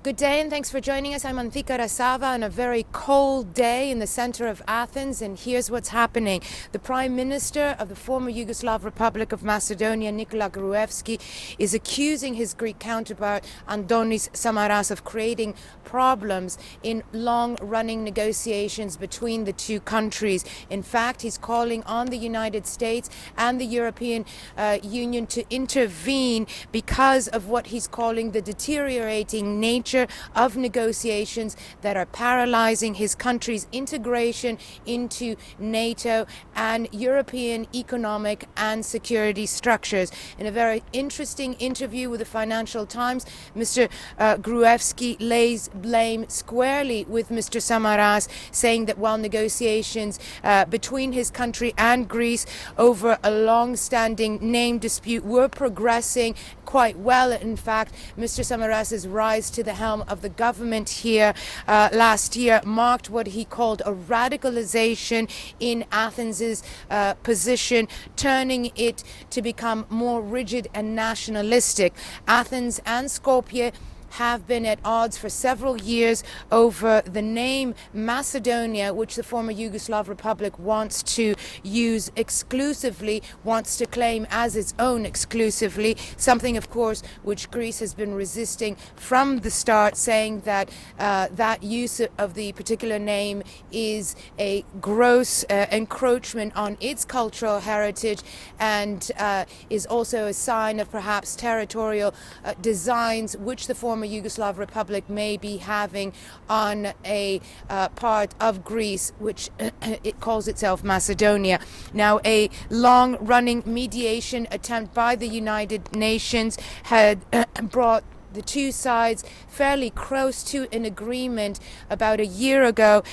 Good day and thanks for joining us. I'm Antika Rasava on a very cold day in the center of Athens, and here's what's happening. The Prime Minister of the former Yugoslav Republic of Macedonia, Grxit, is accusing his Greek counterpart, Antonis Samaras, of creating problems in long-running negotiations between the two countries. In fact, he's calling on the United States and the European Union to intervene because of what he's calling the deteriorating nature of negotiations that are paralyzing his country's integration into NATO and European economic and security structures. In a very interesting interview with the Financial Times, Mr. Gruevski lays blame squarely with Mr. Samaras, saying that while negotiations between his country and Greece over a long-standing name dispute were progressing quite well, in fact, Mr. Samaras's rise to the helm of the government here last year marked what he called a radicalization in Athens's position, turning it to become more rigid and nationalistic. Athens and Skopje have been at odds for several years over the name Macedonia, which the former Yugoslav Republic wants to use exclusively, wants to claim as its own exclusively, something, of course, which Greece has been resisting from the start, saying that that use of the particular name is a gross encroachment on its cultural heritage and is also a sign of perhaps territorial designs which the former Yugoslav Republic may be having on a part of Greece, which it calls itself Macedonia. Now, a long-running mediation attempt by the United Nations had brought the two sides fairly close to an agreement about a year ago.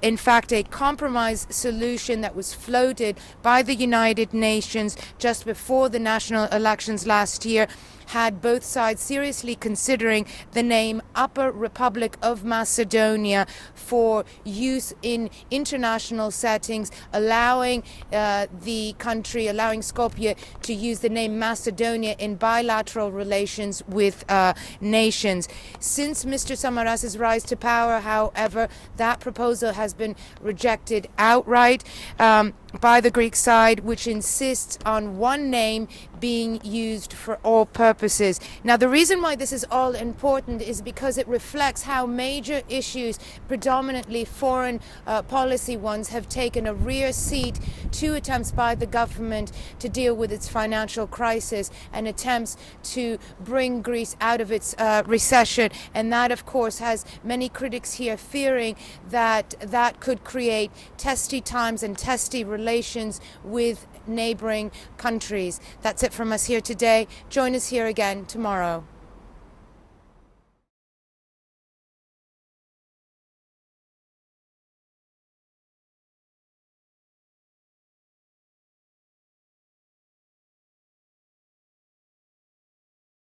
In fact, a compromise solution that was floated by the United Nations just before the national elections last year had both sides seriously considering the name Upper Republic of Macedonia for use in international settings, allowing the country, allowing Skopje to use the name Macedonia in bilateral relations with nations. Since Mr. Samaras's rise to power, however, that proposal has been rejected outright by the Greek side, which insists on one name being used for all purposes. Now, the reason why this is all important is because it reflects how major issues, predominantly foreign policy ones, have taken a rear seat to attempts by the government to deal with its financial crisis and attempts to bring Greece out of its recession. And that, of course, has many critics here fearing that that could create testy times and testy relations with neighboring countries. That's it from us here today. Join us here again tomorrow.